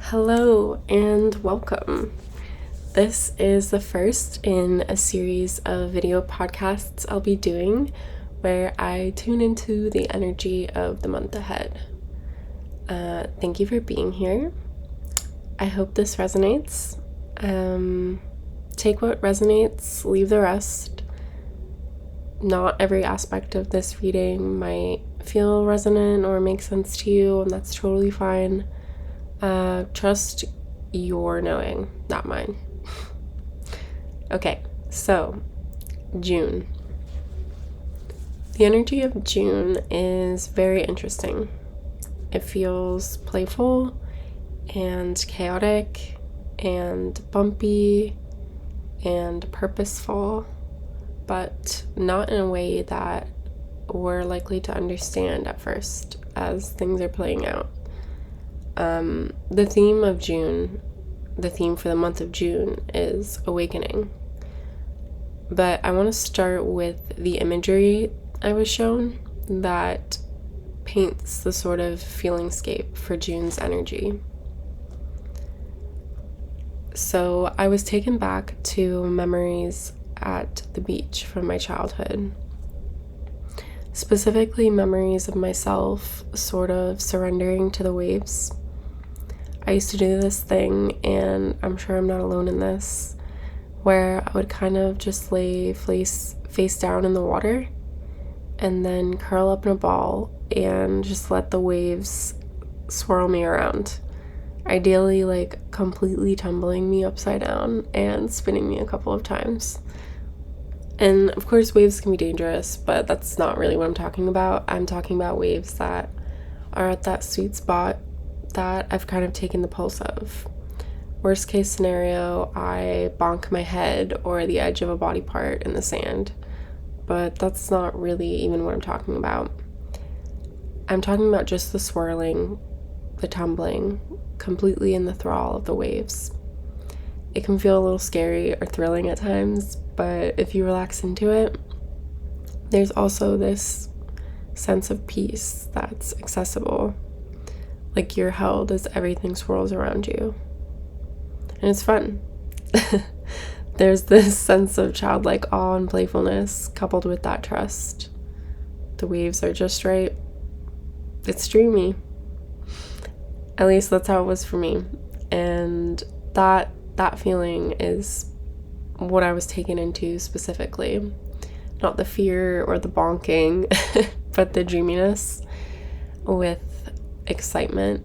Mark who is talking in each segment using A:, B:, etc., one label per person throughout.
A: Hello and welcome. This is the first in a series of video podcasts I'll be doing where I tune into the energy of the month ahead. Thank you for being here. I hope this resonates. Take what resonates, leave the rest. Not every aspect of this reading might feel resonant or make sense to you, and that's totally fine. Trust your knowing, not mine. Okay, so June. The energy of June is very interesting. It feels playful and chaotic and bumpy and purposeful, but not in a way that we're likely to understand at first as things are playing out. The theme of June, the theme for the month of June is awakening. But I want to start with the imagery I was shown that paints the sort of feelingscape for June's energy. So I was taken back to memories at the beach from my childhood. Specifically, memories of myself sort of surrendering to the waves. I used to do this thing, and I'm sure I'm not alone in this, where I would kind of just lay face down in the water and then curl up in a ball and just let the waves swirl me around. Ideally, like completely tumbling me upside down and spinning me a couple of times. And of course, waves can be dangerous, but that's not really what I'm talking about. I'm talking about waves that are at that sweet spot that I've kind of taken the pulse of. Worst case scenario, I bonk my head or the edge of a body part in the sand, but that's not really even what I'm talking about. I'm talking about just the swirling, the tumbling, completely in the thrall of the waves. It can feel a little scary or thrilling at times, but if you relax into it, there's also this sense of peace that's accessible. Like you're held as everything swirls around you. And it's fun. There's this sense of childlike awe and playfulness coupled with that trust. The waves are just right. It's dreamy. At least that's how it was for me. And that feeling is what I was taken into specifically. Not the fear or the bonking, but the dreaminess with excitement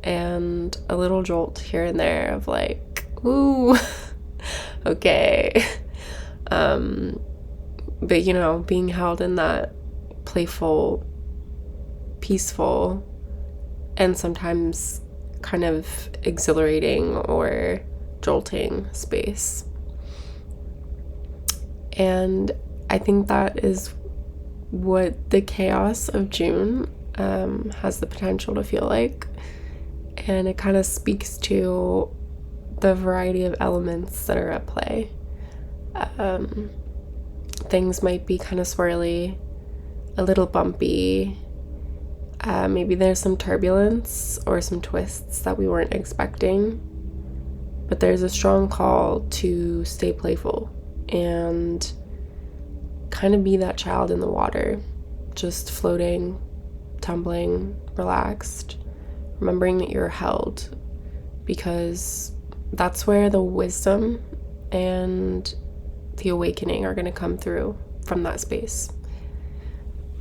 A: and a little jolt here and there of like, ooh, okay. But being held in that playful, peaceful, and sometimes kind of exhilarating or jolting space. And I think that is what the chaos of June has the potential to feel like, and it kind of speaks to the variety of elements that are at play. Things might be kind of swirly, a little bumpy, maybe there's some turbulence or some twists that we weren't expecting, but there's a strong call to stay playful and kind of be that child in the water, just floating, tumbling, relaxed, remembering that you're held, because that's where the wisdom and the awakening are going to come through from that space.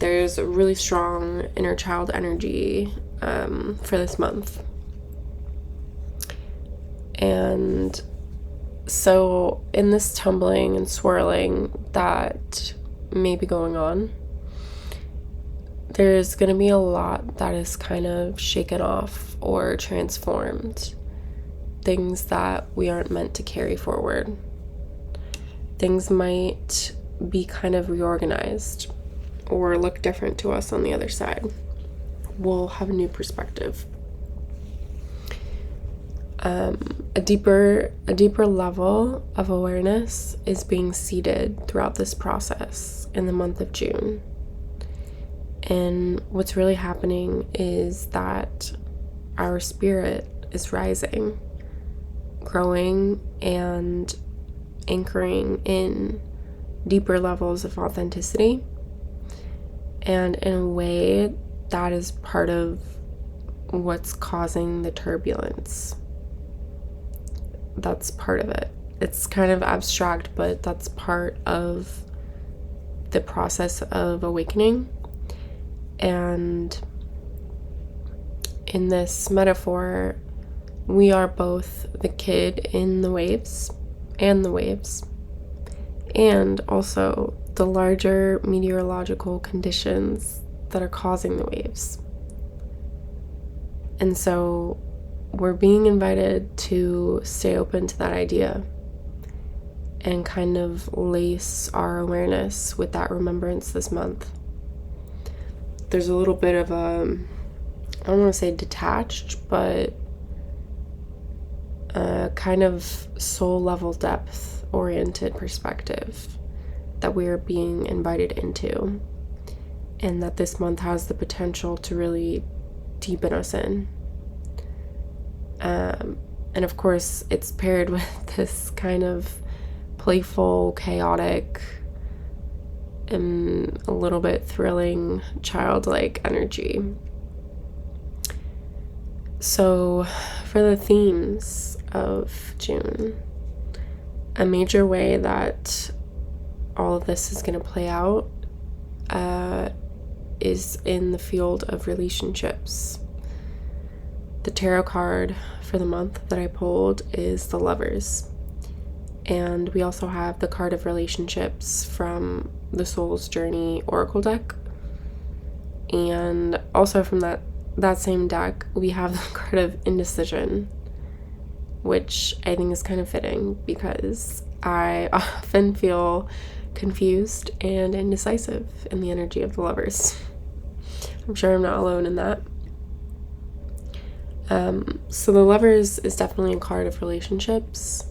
A: There's a really strong inner child energy for this month. And so in this tumbling and swirling that may be going on, there's going to be a lot that is kind of shaken off or transformed. Things that we aren't meant to carry forward. Things might be kind of reorganized or look different to us on the other side. We'll have a new perspective. A deeper level of awareness is being seeded throughout this process in the month of June. And what's really happening is that our spirit is rising, growing, and anchoring in deeper levels of authenticity. And in a way, that is part of what's causing the turbulence. That's part of it. It's kind of abstract, but that's part of the process of awakening. And in this metaphor, we are both the kid in the waves, and also the larger meteorological conditions that are causing the waves. And so we're being invited to stay open to that idea and kind of lace our awareness with that remembrance this month. There's a little bit of I don't want to say detached, but a kind of soul level depth oriented perspective that we are being invited into, and that this month has the potential to really deepen us in. And of course, it's paired with this kind of playful, chaotic, and a little bit thrilling, childlike energy. So, for the themes of June, a major way that all of this is going to play out is in the field of relationships. The tarot card for the month that I pulled is the Lovers. And we also have the card of relationships from the Soul's Journey Oracle deck. And also from that same deck, we have the card of indecision, which I think is kind of fitting because I often feel confused and indecisive in the energy of the Lovers. I'm sure I'm not alone in that. So the Lovers is definitely a card of relationships,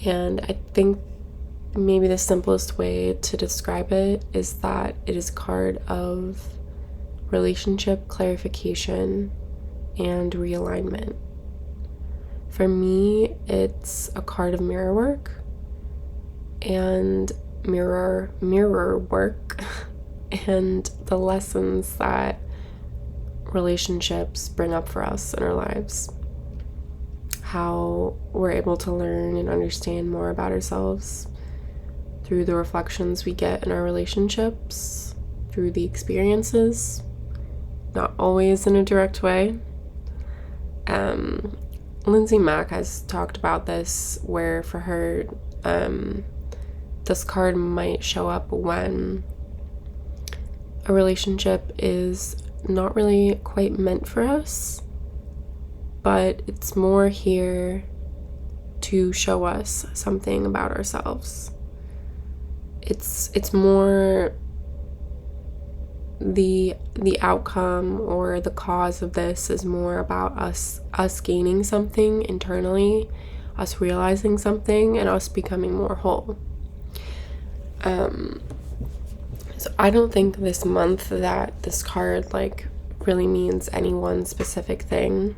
A: and I think maybe the simplest way to describe it is that it is a card of relationship clarification and realignment. For me, it's a card of mirror work and mirror work and the lessons that relationships bring up for us in our lives. How we're able to learn and understand more about ourselves through the reflections we get in our relationships, through the experiences, not always in a direct way. Lindsay Mack has talked about this, where for her, this card might show up when a relationship is not really quite meant for us, but it's more here to show us something about ourselves. It's more the outcome or the cause of this is more about us gaining something internally, us realizing something, and us becoming more whole. So I don't think this month that this card really means any one specific thing.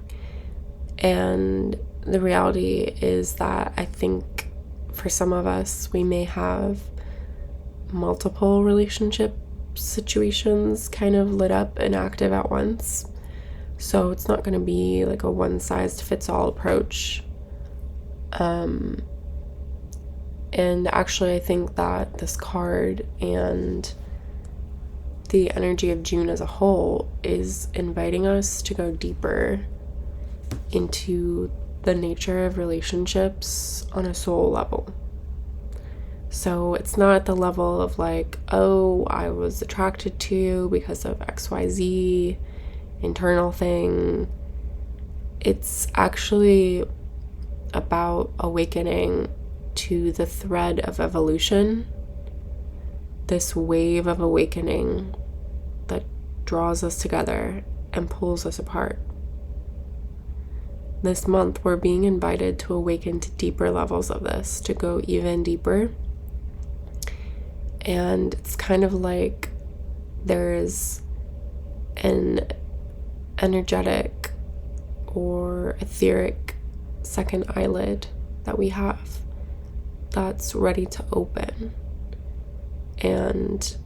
A: And the reality is that I think for some of us, we may have multiple relationship situations kind of lit up and active at once. So it's not going to be like a one-size-fits-all approach. And actually, I think that this card and the energy of June as a whole is inviting us to go deeper into the nature of relationships on a soul level. So it's not at the level of I was attracted to you because of XYZ internal thing. It's actually about awakening to the thread of evolution, this wave of awakening that draws us together and pulls us apart. This month, we're being invited to awaken to deeper levels of this, to go even deeper. And it's kind of like there's an energetic or etheric second eyelid that we have that's ready to open. And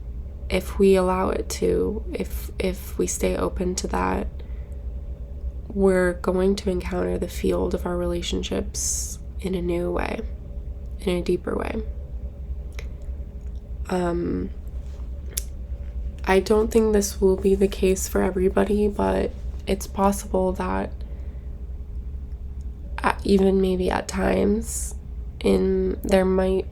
A: if we allow it to, if we stay open to that, we're going to encounter the field of our relationships in a new way, in a deeper way. I don't think this will be the case for everybody, but it's possible that even maybe at times it might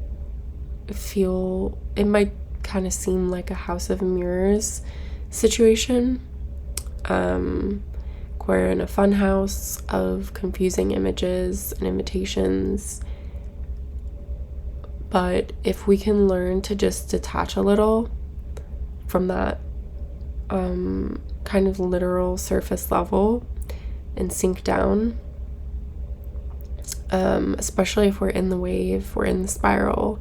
A: kind of seem like a house of mirrors situation. We're in a fun house of confusing images and invitations. But if we can learn to just detach a little from that kind of literal surface level and sink down, especially if we're in the wave, we're in the spiral,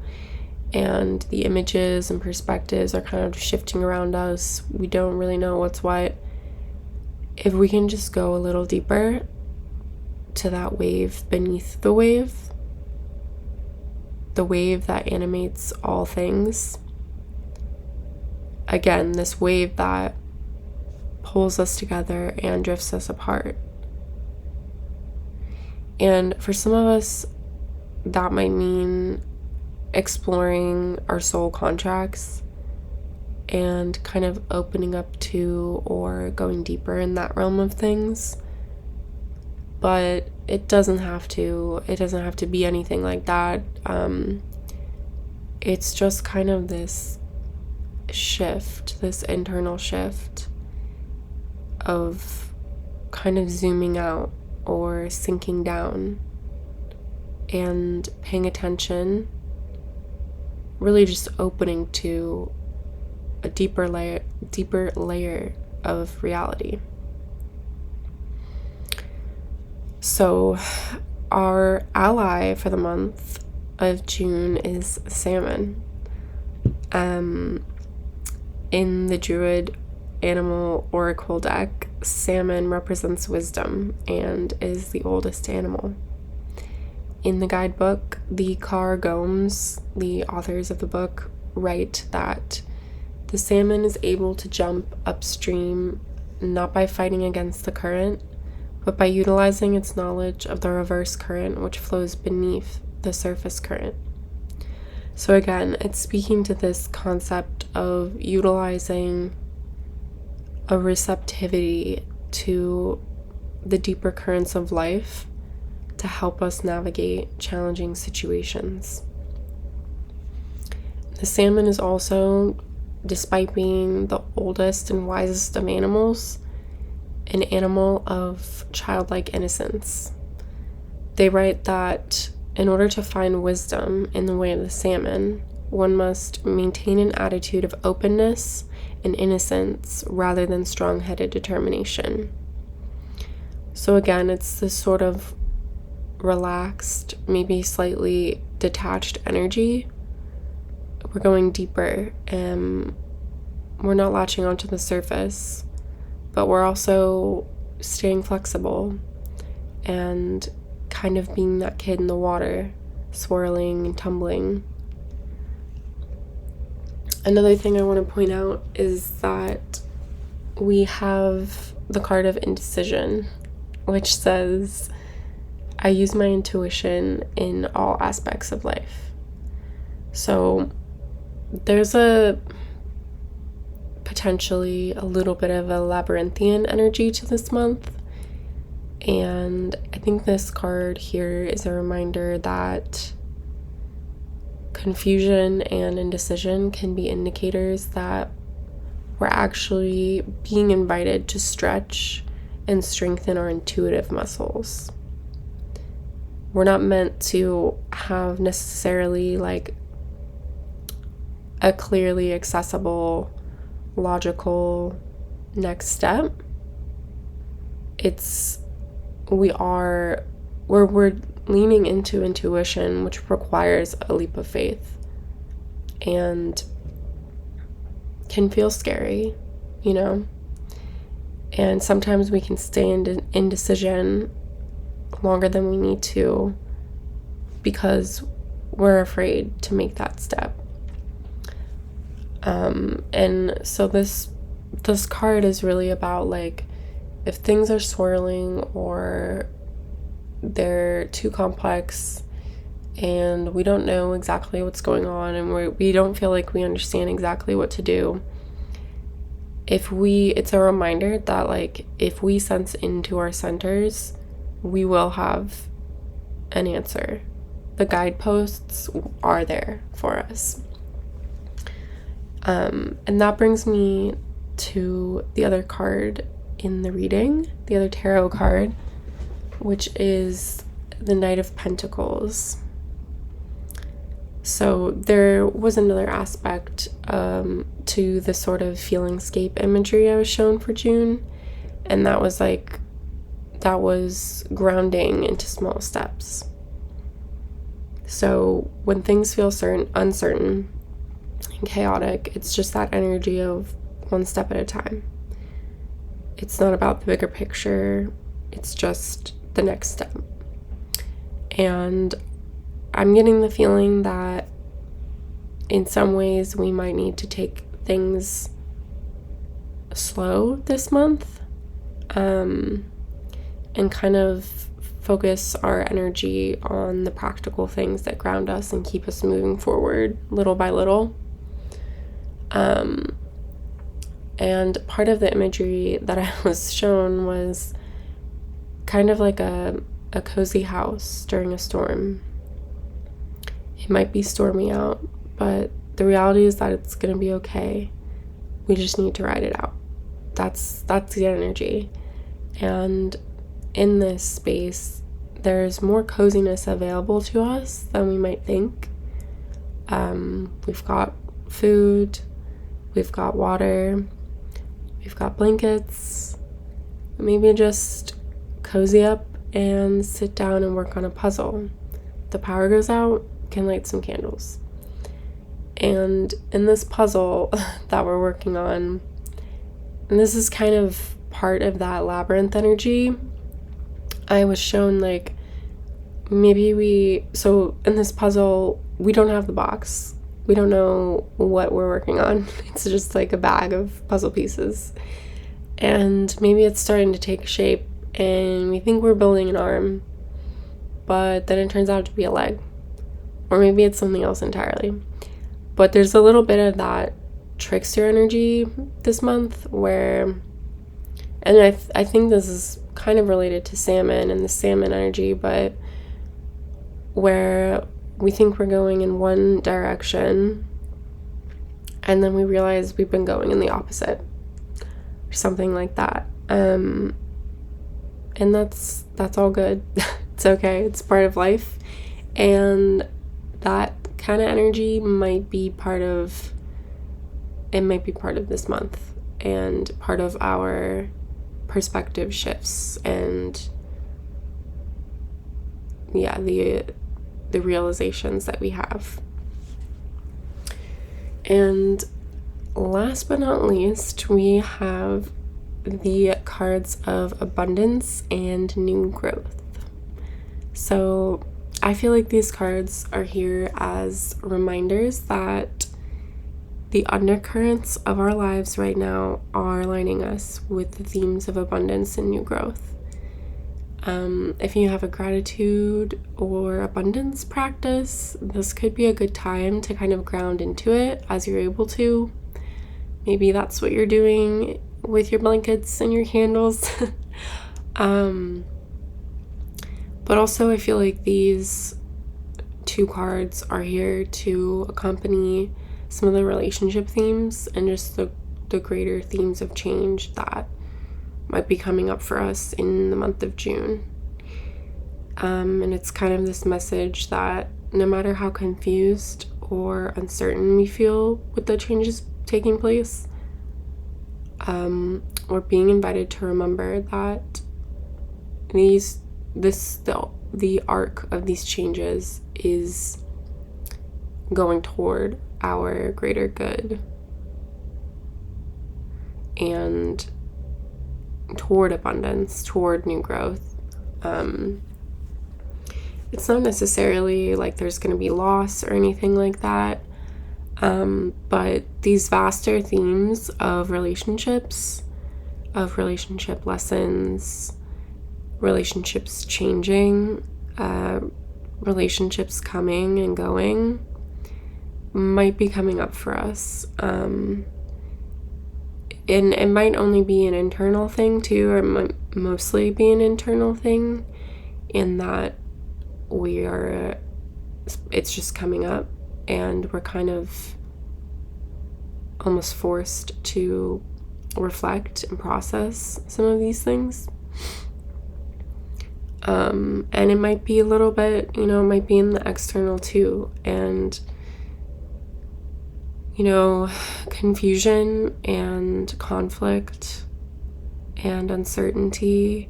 A: and the images and perspectives are kind of shifting around us, we don't really know what's what. If we can just go a little deeper to that wave beneath the wave that animates all things, again, this wave that pulls us together and drifts us apart. And for some of us, that might mean exploring our soul contracts and kind of opening up to or going deeper in that realm of things. But it doesn't have to be anything like that. It's just kind of this shift, this internal shift of kind of zooming out or sinking down and paying attention, really just opening to a deeper layer of reality. So our ally for the month of June is salmon. In the Druid Animal Oracle deck, salmon represents wisdom and is the oldest animal. In the guidebook, the Carr Gomes, the authors of the book, write that the salmon is able to jump upstream not by fighting against the current, but by utilizing its knowledge of the reverse current which flows beneath the surface current. So again, it's speaking to this concept of utilizing a receptivity to the deeper currents of life to help us navigate challenging situations. The salmon is also, despite being the oldest and wisest of animals, an animal of childlike innocence. They write that in order to find wisdom in the way of the salmon, one must maintain an attitude of openness and innocence rather than strong-headed determination. So again, it's this sort of relaxed, maybe slightly detached energy. We're going deeper, and we're not latching onto the surface, but we're also staying flexible and kind of being that kid in the water, swirling and tumbling. Another thing I want to point out is that we have the card of indecision, which says, I use my intuition in all aspects of life. So there's potentially a little bit of a labyrinthian energy to this month. And I think this card here is a reminder that confusion and indecision can be indicators that we're actually being invited to stretch and strengthen our intuitive muscles. We're not meant to have necessarily like a clearly accessible, logical next step. We're leaning into intuition, which requires a leap of faith and can feel scary, And sometimes we can stay in indecision longer than we need to because we're afraid to make that step. And so this card is really about, like, if things are swirling or they're too complex and we don't know exactly what's going on and we don't feel like we understand exactly what to do, it's a reminder that, like, if we sense into our centers, we will have an answer. The guideposts are there for us. And that brings me to the other card in the reading, the other tarot card, which is the Knight of Pentacles. So there was another aspect to the sort of feelingscape imagery I was shown for June, and that was grounding into small steps. So when things feel uncertain and chaotic, it's just that energy of one step at a time. It's not about the bigger picture, it's just the next step. And I'm getting the feeling that in some ways we might need to take things slow this month, and kind of focus our energy on the practical things that ground us and keep us moving forward little by little. And part of the imagery that I was shown was kind of like a cozy house during a storm. It might be stormy out, but the reality is that it's going to be okay. We just need to ride it out. That's the energy. And in this space, there's more coziness available to us than we might think. We've got food, we've got water, we've got blankets. Maybe just cozy up and sit down and work on a puzzle. The power goes out, can light some candles. And in this puzzle that we're working on, and this is kind of part of that labyrinth energy, I was shown, like, so in this puzzle, we don't have the box. We don't know what we're working on. It's just like a bag of puzzle pieces. And maybe it's starting to take shape and we think we're building an arm, but then it turns out to be a leg. Or maybe it's something else entirely. But there's a little bit of that trickster energy this month where, and I think this is kind of related to salmon and the salmon energy, but where we think we're going in one direction and then we realize we've been going in the opposite or something like that. And that's all good. It's okay. It's part of life. And that kind of energy might be part of this month and part of our perspective shifts and the realizations that we have. And last but not least, we have the cards of abundance and new growth. So I feel like these cards are here as reminders that the undercurrents of our lives right now are aligning us with the themes of abundance and new growth. If you have a gratitude or abundance practice, this could be a good time to kind of ground into it as you're able to. Maybe that's what you're doing with your blankets and your candles. But also I feel like these two cards are here to accompany some of the relationship themes and just the greater themes of change that might be coming up for us in the month of June. And it's kind of this message that no matter how confused or uncertain we feel with the changes taking place, we're being invited to remember that the arc of these changes is going toward our greater good. And toward abundance, toward new growth. It's not necessarily like there's going to be loss or anything like that, but these vaster themes of relationships, of relationship lessons, relationships changing, relationships coming and going, might be coming up for us. And it might only be an internal thing too, or it might mostly be an internal thing, in that it's just coming up and we're kind of almost forced to reflect and process some of these things. And it might be a little bit, it might be in the external too. And, confusion and conflict and uncertainty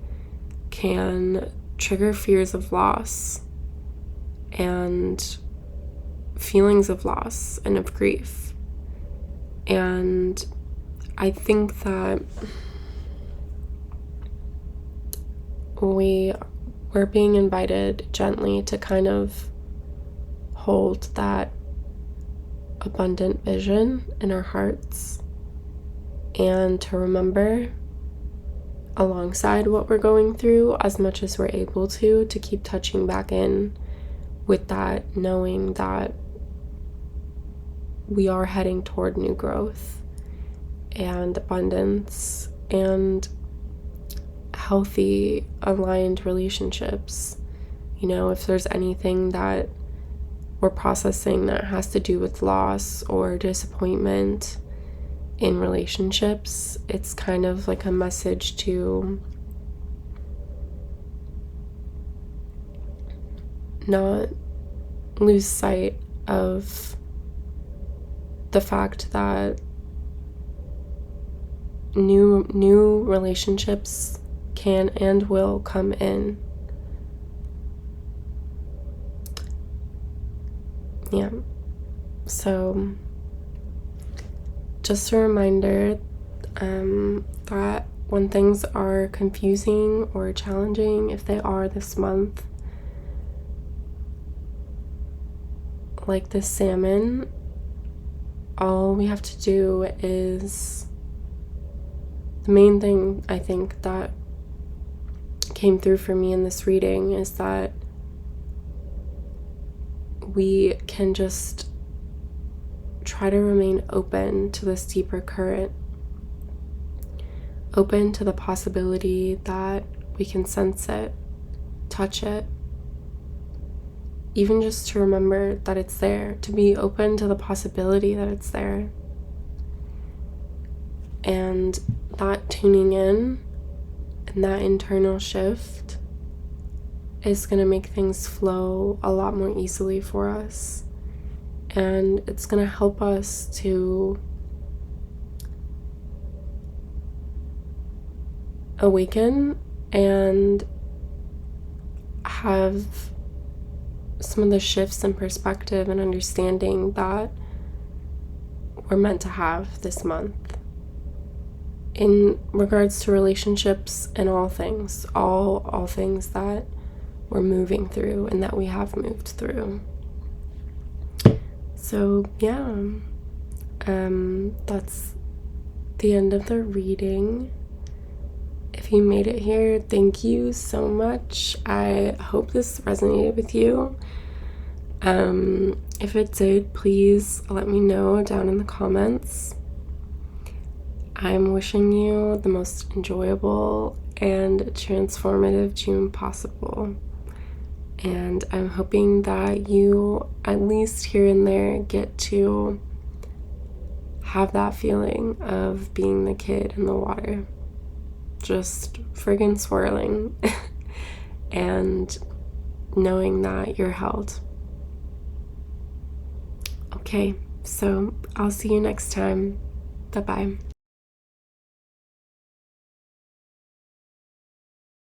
A: can trigger fears of loss and feelings of loss and of grief. And I think that we're being invited gently to kind of hold that abundant vision in our hearts, and to remember alongside what we're going through, as much as we're able to keep touching back in with that, knowing that we are heading toward new growth and abundance and healthy, aligned relationships. If there's anything that we're processing that has to do with loss or disappointment in relationships, it's kind of like a message to not lose sight of the fact that new relationships can and will come in. Yeah. So just a reminder that when things are confusing or challenging, if they are this month, like this salmon, all we have to do is, the main thing I think that came through for me in this reading is that we can just try to remain open to this deeper current, open to the possibility that we can sense it, touch it, even just to remember that it's there, to be open to the possibility that it's there. And that tuning in and that internal shift is going to make things flow a lot more easily for us. And it's going to help us to awaken and have some of the shifts in perspective and understanding that we're meant to have this month in regards to relationships and all things that we're moving through and that we have moved through. So yeah, that's the end of the reading. If you made it here, thank you so much. I hope this resonated with you. If it did, please let me know down in the comments. I'm wishing you the most enjoyable and transformative June possible. And I'm hoping that you, at least here and there, get to have that feeling of being the kid in the water. Just friggin' swirling and knowing that you're held. Okay, so I'll see you next time. Bye-bye.